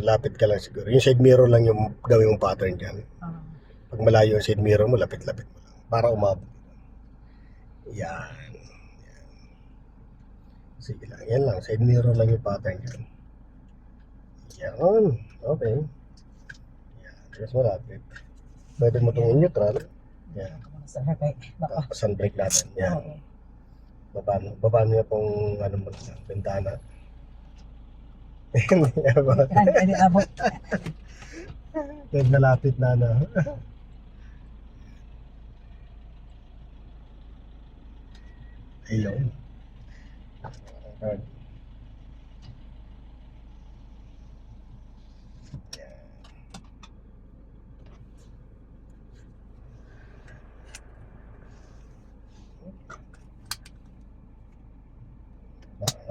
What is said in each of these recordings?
Lapit ka lang siguro. Yung side mirror lang yung gawin mong pattern dyan. Ah, Pag malayo yung side mirror mo, lapit-lapit mo lang. Para umabot. Yan. Sige lang. Yan lang. Side mirror lang yung pattern dyan. Yan. Okay. Yan. Tapos malapit. Pwede mo itong in-neutral. Yan. sa kay baka. Tapos handbrake natin. Yan. Oo. Baba niya pong ano mo, bintana. Hindi abot. Pwede nalapit na ano. Ayun.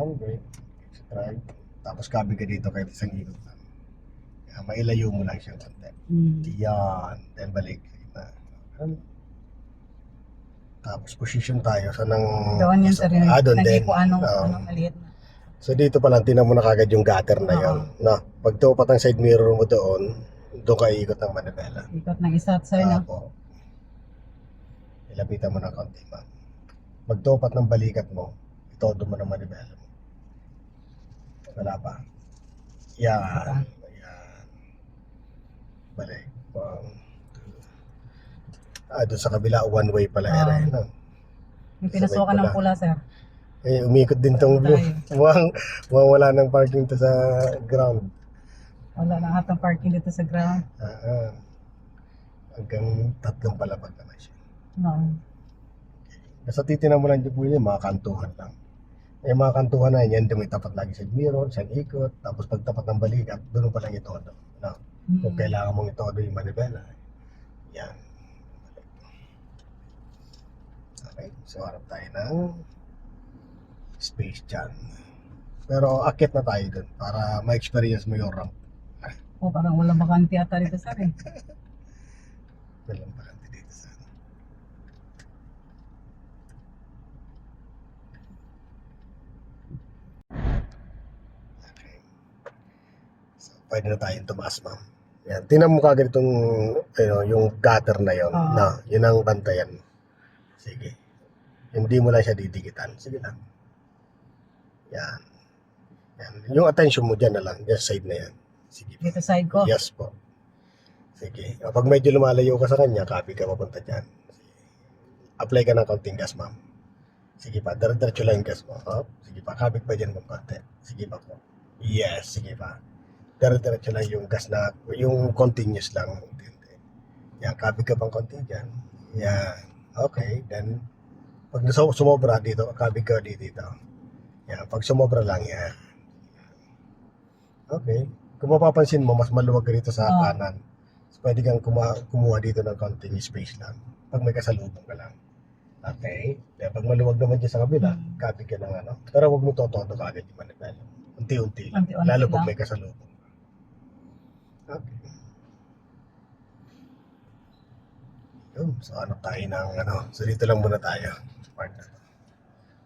Handbrake. Try. Tapos kabi ka dito kahit isang ikot lang. Mailayo mo lang siya konti. Yan. Then balik. Tapos position tayo sa nang Doon yung sarili. doon din. Kung anong maliit na. So dito pa lang tinan mo na kagad yung gutter na yon. No, pag tupat ang side mirror mo doon ka ikot ng manibela. Ikot ng isa at sa'yo na. Apo. Ilapitan mo na konti, ma'am. Magtupat ng balikat mo, itodo mo ng manibela mo. Wala pa. Yan. Yan. Balik. Doon sa kabila, one way pala ere. No? Yung pinasukan ng pula, sir. Umikot din tong blue. Mukhang wala ng parking to sa ground. Wala nang hatang parking dito sa ground. Hanggang 3 palapag naman siya. No. Basta titinan mo lang dyan po yun, mga kantuhan lang. Mga kantuhan na yan, may tapat lagi sa mirror, sa ikot, tapos pag tapat ng balikat, doon pa lang itodo. No? Kung kailangan mong itodo yung manibela. Yan. Okay, so harap tayo ng space dyan. Pero akit na tayo dun para ma-experience mo yung ramp. Parang walang bakante ata dito, sir. Walang bakante dito sa ano. Okay. So, pwede na tayong tumaas, ma'am. Yan. Tingnan mo kagad itong yung gutter na yon. Na, yun ang bantayan. Sige. Hindi mo lang siya didikitan. Sige lang. Yan. Yan. Yung attention mo dyan na lang. Just side na yan. Sige. Dito side ko? Yes po. Sige. Pag medyo lumalayo ka sa kanya, copy ka papunta dyan. Sige. Apply ka ng konting gas, ma'am. Sige pa. Diretso lang yung gas mo. Oh. Sige pa. Kapit pa dyan ng konti. Sige pa po. Yes. Sige pa. Diretso lang yung gas na, yung continuous lang. Yan. Kapit ka pang konti dyan. Yan. Okay. Then, pag sumobra dito, kapit ka dito. Yan. Pag sumobra lang yan. Okay. Kung mapapansin mo, mas maluwag ka dito sa kanan. So, pwede kang kumuha dito ng konting space lang. Pag may kasalubong ka lang. Okay. Kaya pag maluwag naman dyan sa kabila, copy ka ng ano. Pero huwag mo totodo ka agad yung manibela. Unti-unti lang. Unti-unti Lalo pag lang. may kasalubong. Okay. Yun. So ano tayo ng ano. So dito lang muna tayo. Sa part na to.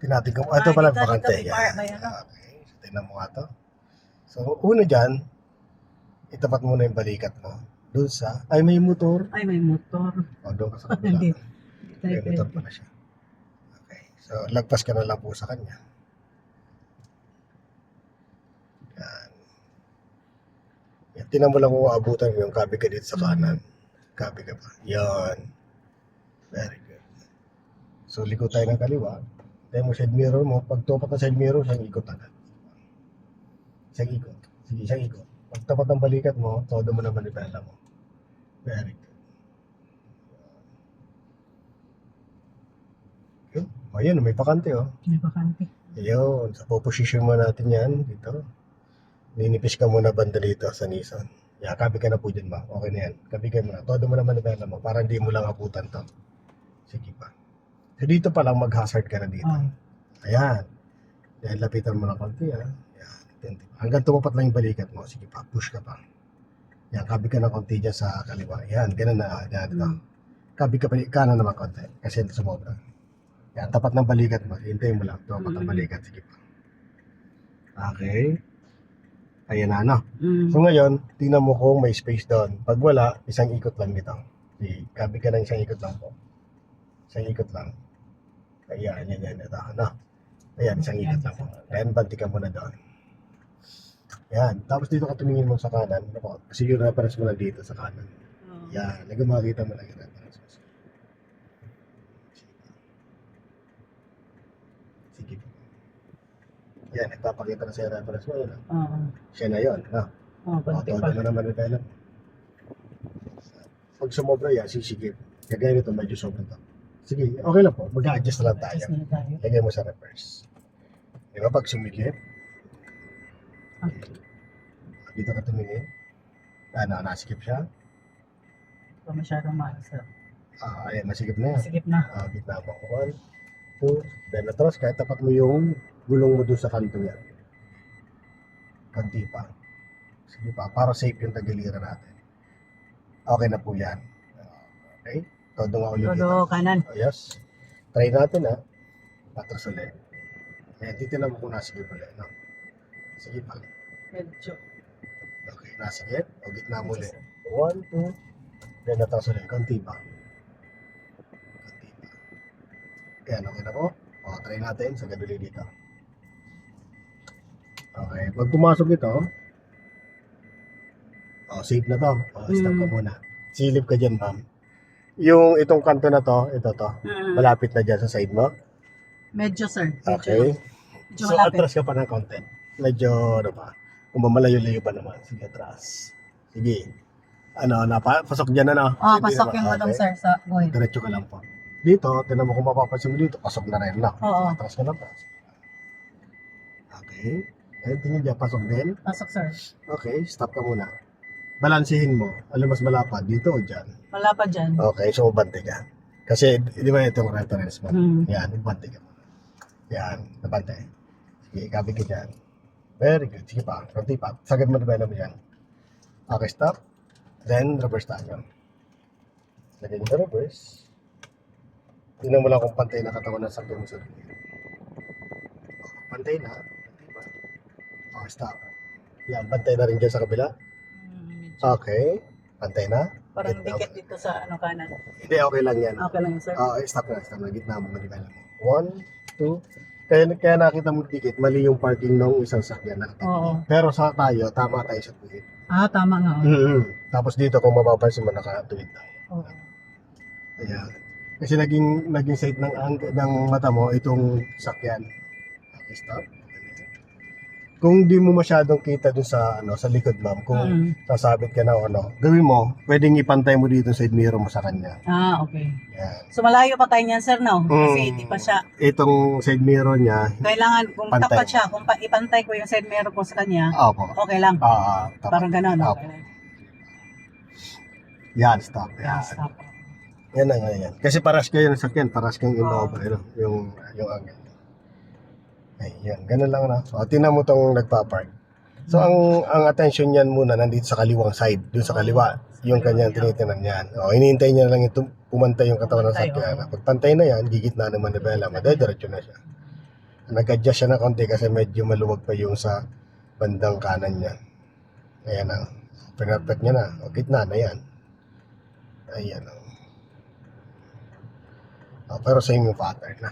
Tinatin ko. Ito pala dito, bakante. dito, may ano. Okay. So tingnan mo nga to. So una dyan, itapat mo na yung balikat mo. Doon sa, ay may motor. Ay, may motor. O doon ka sa kabila. Hindi. May motor pala siya. Okay. So lagpas ka na lang po sa kanya. Yan. Yan. Tinan mo lang kung aabutan mo yung kabi ka dito sa kanan. Kabi ka pa. Yan. Very good. So likod tayo ng kaliwa. Tayo mo side mirror mo. Pag tupat ng side mirror, siyang ikot agad. Siyang ikot. Sige, siyang ikot. Pag tapat ng balikat mo, todo mo naman manibela mo. Very good. Yun. O yun, may pakante oh. May bakante. Ayun, sa position mo natin yan, dito. Ninipis ka muna banda dito sa Nissan. Kabi ka na po dyan, ma. Okay na yan. Kabi ka muna. Todo mo naman ibela mo para hindi mo lang abutan to. Sige pa. So dito pa lang mag-hazard ka na dito. Ayan. Dahil lapitan mo na konti, ha. Ayan. Hanggang tumapat lang yung balikat mo. Sige pa, push ka pa. Yan, kabi ka na konti dyan sa kaliwa. Yan, ganun na. Yan, ito. Kabi ka pa, kanan naman konti. Kasi sumobra. Yan, tapat ng balikat mo. Hintayin mo lang. Tapat ng balikat. Sige pa. Okay. Ayan na, ano? Mm. So ngayon, tingnan mo kung may space doon. Pag wala, isang ikot lang dito. Sige, kabi ka ng isang ikot lang po. Isang ikot lang. Ayan, yan, ito. Ano? Ayan, isang ikot lang po. Then, banti ka muna doon. Yan. Tapos dito ka tumingin mo sa kanan. Ako, kasi yung reference mo na dito sa kanan. Oo. Yan, nagmakita mo lang yung reference mo. Sige po. Yan, nagpapakita na sa reference mo. Yun, ah. Oo. Siya na yun. No? Oo, O, konti todo pa. mo naman develop. Pag sumobra yan, sisigip. Kagaya nito, medyo sobra to. Sige, okay lang po. Mag-a-adjust na lang tayo. Adjust na tayo. Lagay mo sa reverse. Di ba pag sumigip, Okay. dito ka tumingin. Nasikip siya. Ito masyadong maayos. Ayan, masigip na yan. Sigip na. Gitna mo. 1, 2, then atras, kahit tapat mo yung gulong mo dun sa kanto yan. Kanti pa. Sige pa, para safe yung tagiliran natin. Okay na po yan. Okay? Todo nga ulit dito. Todo kanan. Yes. Try natin ha. Patras ulit. Ayan, titignan mo kung nasigip ulit. No? Sige pa. Medyo. Okay, nasigip. O gitna mo ulit. 1, 2, then atras ulit. Kanti pa. Kanti pa. Ayan, okay na po. O, try natin sa gaduli dito. Okay, pag pumasok ito, safe na to. Stop ka muna. Silip ka dyan, ma'am. Yung itong kanto na to, ito to. Malapit na dyan sa side mo. Medyo, sir. Medyo. Okay. Medyo So, malapit. atras ka pa ng konti. Medyo, ano pa. Kung mamalayo-layo pa naman. Sige, atras. Sige. Pasok dyan, ano? Oo, Sige, pasok naman. yung Okay. gulong, sir, sa buhay. Diretso ka lang po. Dito, tinan mo kung mapapansin mo dito, pasok na rin, no? Oo. Atras ka lang pa. Okay. Ayun, tingin dyan, pasok din. Pasok, sir. Okay, stop ka muna. Balansihin mo. Alam mas malapad, dito o dyan? Wala pa dyan. Okay, so bante ka. Kasi, di ba itong reference mo? Hmm. Yan, bante ka muna. Yan, nabante. Sige, ikabi ka dyan. Very good. Sige pa, konti pa. Sagad mo na mo yan. Okay, stop. Then, reverse tayo. Lagay mo sa reverse. Tingnan mo lang kung pantay na katawan ng sakyan mo sa dulo. Pantay na. Pantay pa. Okay, stop. Yan, pantay na rin dyan sa kabila. Medyo. Okay. Pantay na. Parang Gitna. dikit dito sa kanan. Hindi, okay lang yan. Okay lang, sir. Stop na. Gitna mo, manibela mo. 1, 2. Kaya nakita mo dikit, mali yung parking ng isang sakyan na katabi. Oo. Pero sa tayo, tama tayo sa tuwid. Tama nga. Tapos dito, kung mapapansin mo, nakatuwid tayo. Oo. Ayan. Kasi naging side ng mata mo itong sakyan. Okay, stop. Kung di mo masyadong kita dun sa sa likod, ma'am, kung sasabit ka na o gawin mo, pwedeng ipantay mo dito side mirror mo sa kanya. Okay. Yan. So malayo pa tayo niyan, sir, no? Kasi hindi pa siya. Itong side mirror niya, Kailangan, kung Pantay. tapat siya, kung ipantay ko yung side mirror ko sa kanya, opo. okay lang. Tapat. Parang gano'n. Opo. Okay. Yan, stop. Yeah, Yan. stop. Yan na nga yan. Kasi paras kayo ng sakyan, paras kang Innova, yung angle. Ay, yan. Ganun lang na. So, tinan mo tong nagpa-park. So, ang attention niyan muna nandito sa kaliwang side, doon sa kaliwa. Yung kanyang tinitinan niyan. Hinihintay niya lang ito pumantay yung katawan ng sakyan. Pag pantay na yan, gigitna ng manibela, madediretso na siya. Nag-adjust siya ng konti kasi medyo maluwag pa yung sa bandang kanan niya. Ayan na. Perfect niya na. Gitna na yan. Ayan. Pero same yung pattern na.